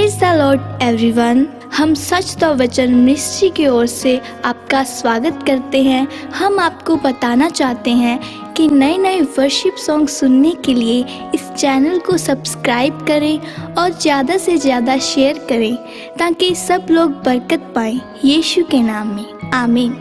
Praise the Lord everyone. हम सच the वचन ministry की ओर से आपका स्वागत करते हैं। हम आपको बताना चाहते हैं कि नए नए वर्शिप सॉन्ग सुनने के लिए इस चैनल को सब्सक्राइब करें और ज़्यादा से ज़्यादा शेयर करें ताकि सब लोग बरकत पाएं यीशु के नाम में। आमीन।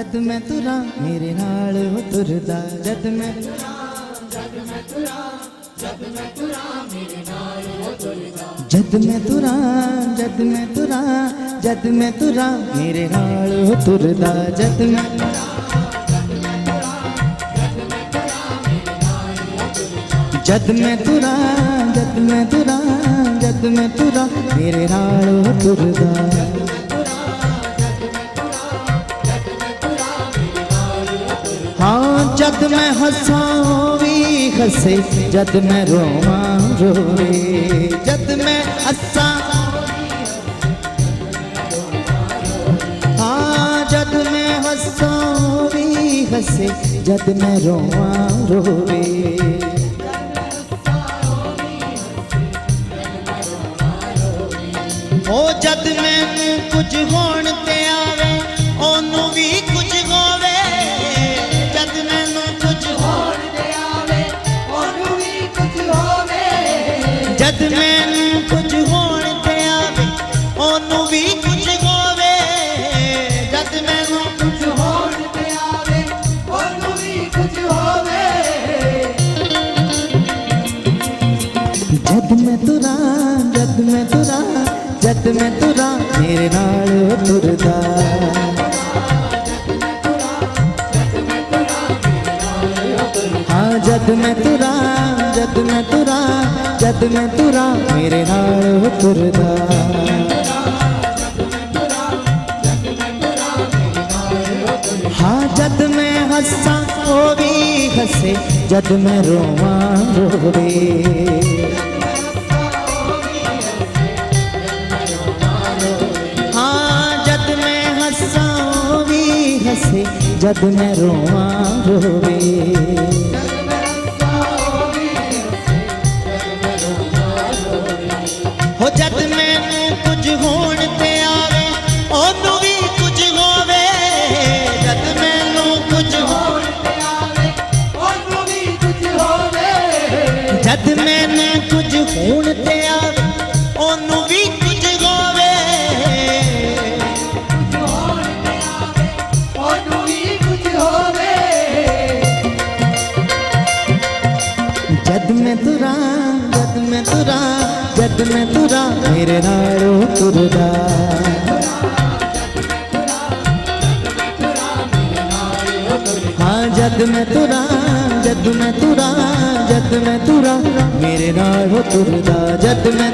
जद मैं तुरा मेरे नाल हो तुरदा। जद मैं तुरा मेरे नाल हो तुरदा। जद मैं तुरा मेरे नाल हो तुरदा। हाँ जद मैं हंसा भी हंसे, जद मैं रोवा रोवे। जद मैं हंसा, हाँ जद मैं हंसा भी हंसे, जद मैं रोवा रोवे। ओ जद मैनू कुछ होण ते आवे, ओनू भी कुछ होवे। जद मैनू कुछ होण ते आवे, ओनू भी कुछ होवे। जद मैनू कुछ होण ते आवे, ओनू भी कुछ होवे। जद मैनू कुछ होण ते आवे, ओनू भी कुछ होवे। जद मैं तुरा मेरे नाल तुरदा। हाँ जद मैं तुरा मेरे नाल तुरदा। हाँ जद मैं हंसा ओ भी हंसे, जद मैं रोवा रोवे। जद मैं रोवा रोवे। हो जद मैनू कुछ होण ते आवे, ओनू भी कुछ होवे। जद मैनू कुछ होण ते आवे, ओनू भी कुछ होवे। जद मैनू कुछ होण ते आवे, ओनू भी कुछ होवे। जद मैं तुरा मेरे नाल तुरदा। हाँ जद मैं तुरा मेरे नाल तुरदा। जद मैं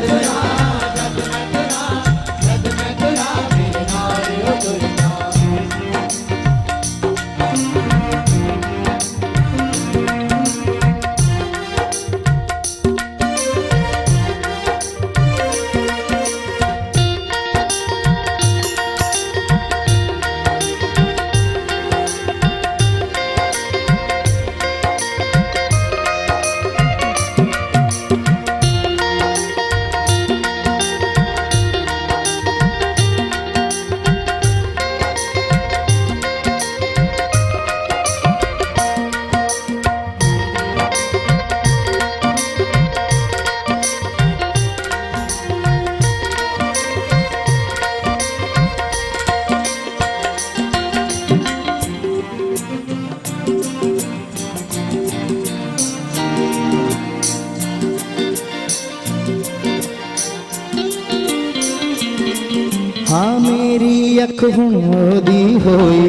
हाँ मेरी अख हुण ओदी होई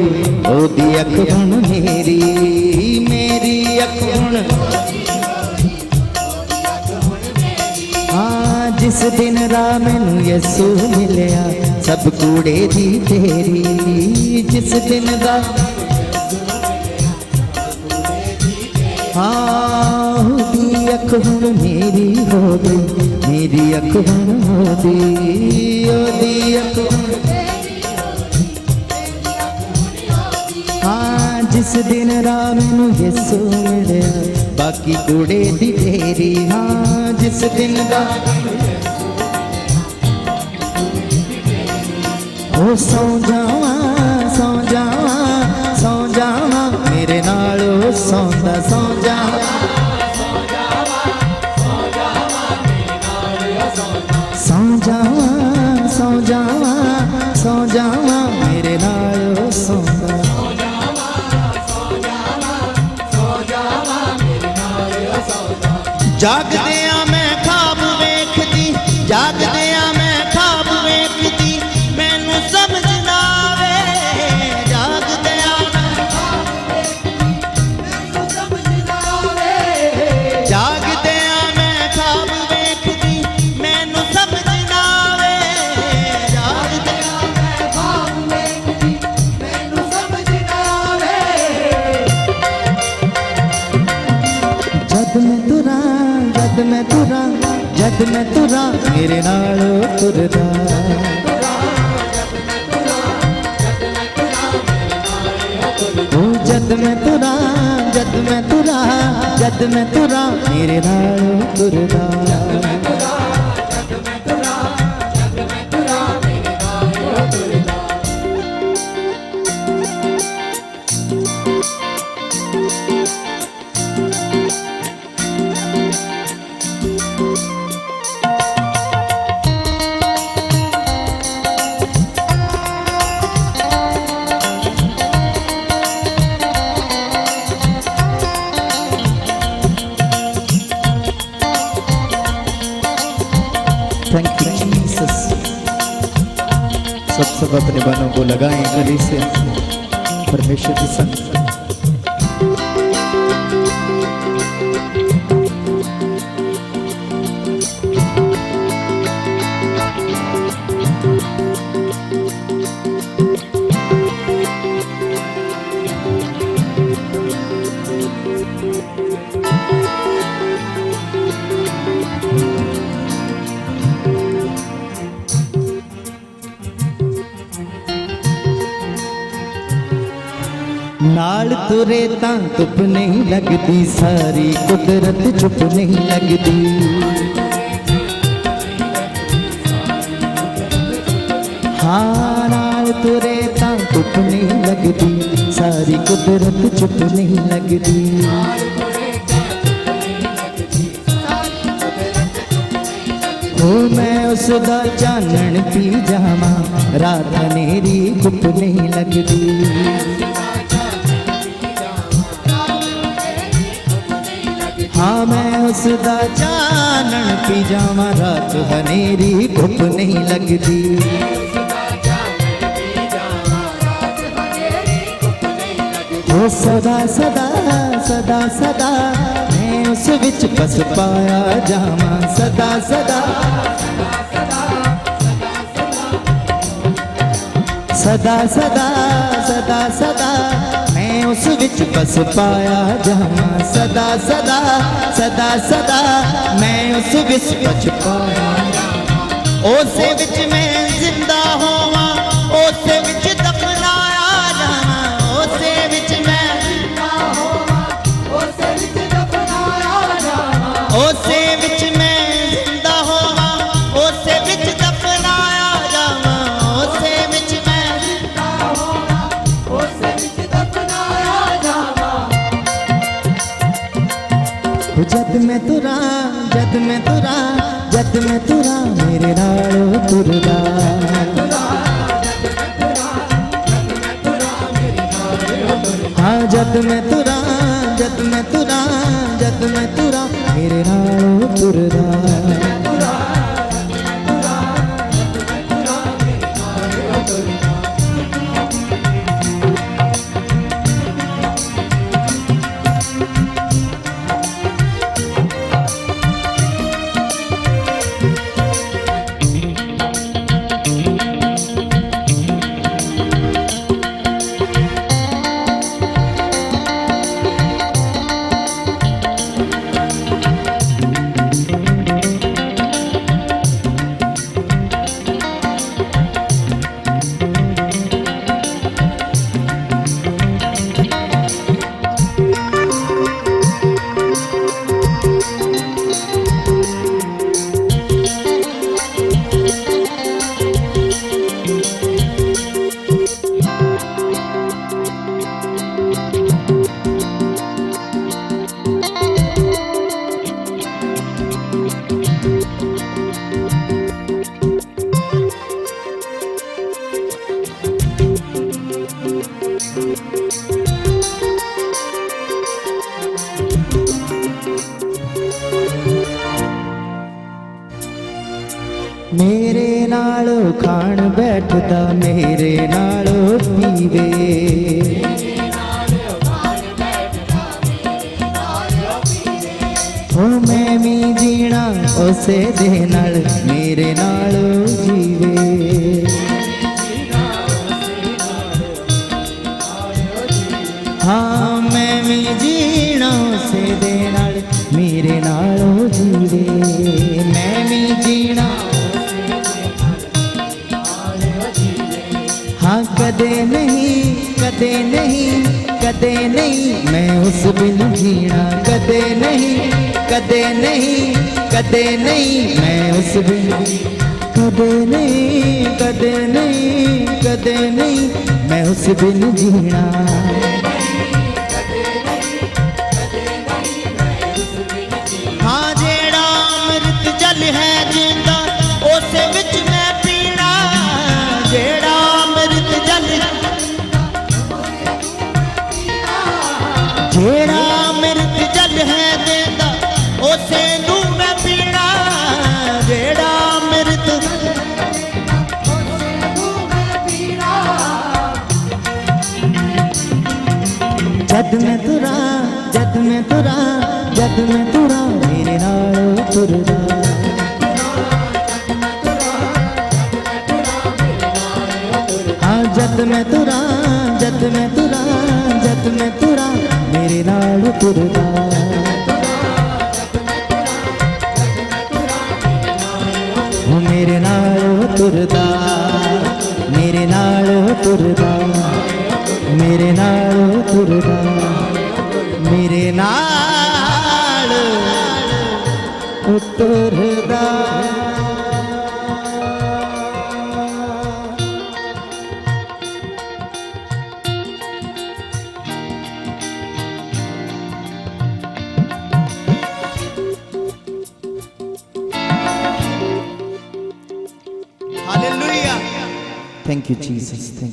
ओदी अख हुण मेरी अख हुण हाँ जिस दिन रा मैनू यसू मिलिया सब कूड़े दी तेरी जिस दिन दा हाँ ओदी अख हुण मेरी हो गई मेरी अख हुण ओदी अख हुण हाँ जिस दिन रा मैनू यसू मिलिया बाकी कूड़े दी तेरी हाँ जिस दिन दा ओ सौ जावा मेरे नाल सौंदा सौ जावा मेरे नाल सौंदा जागदिया मैं ख्वाब वेखदी जागदिया मैं ख्वाब वेखदी मैनू समझ ना आवे जागदिया जागदिया मैं ख्वाब वेखदी मैनू समझ ना आवे जागदिया मैं ख्वाब वेखदी मैनू समझ ना आवे जद मैं तुरा मेरे नाल तुरदा ओ जद मैं तुरा मेरे नाल तुरदा थैंक यू जीसस सब अपने बानों को लगाएं गले से परमेश्वर की संग नाल तुरे तां धुप नहीं लगती सारी कुदरत चुप नहीं लगती हाँ नाल तुरे तां धुप नहीं लगती सारी कुदरत चुप नहीं लगती ओ मैं उसदा चानण पी जावा रात हनेरी धुप नहीं लगती हाँ मैं उसदा चानण पी जावा रात हनेरी धुप नहीं लगती ओ सदा सदा सदा सदा मैं उस विच बस पाया जावा सदा सदा सदा सदा सदा सदा मैं उस विच बस पाया जावा सदा सदा सदा सदा मैं उस विच बस पाया उसे विच मैं जिंदा होवा उसे विच दफनाया जावा उसे विच मैं जिंदा होवा उसे विच दफनाया जावा उसे विच मैं जिंदा होवा उसे विच दफनाया जावा उसे विच मैं जिंदा होवा उसे विच दफनाया जावा जद मैं तुरा मेरे नाल तुरदा हाँ जद मैं तुरा मेरे नाल तुरदा मेरे नालों खाण बैठदा मेरे नालों पीवे ओ मैं भी जीना उसे दे नाल मेरे नालों जीवे हाँ मैं भी जीना उसे दे नाल मेरे नालों जीवे मैं भी जीना हाँ कदे नहीं कदे नहीं कदे नहीं मैं उस बिन जीना कदे नहीं कदे नहीं कदे नहीं मैं उस बिन कदे नहीं कदे नहीं कदे नहीं मैं उस बिन जीना हाँ जेड़ा अमृत जल है जिंदा उसे विच मैं पीना जेड़ा अमृत जल जेड़ा अमृत जल है जिंदा उसे नू मैं पीना जेड़ा अमृत जद मैं तुरा जद मैं तुरा जद मैं तुरा मेरे नाल तुरदा हाँ जद मैं तुरा जद मैं तुरा जद मैं तुरा मेरे नाल तुरदा वो मेरे नाल तुरदा मेरे नाल तुरदा मेरे नाल तुरदा मेरे नाल तुरदा Hallelujah. Thank you, Jesus. Thank you.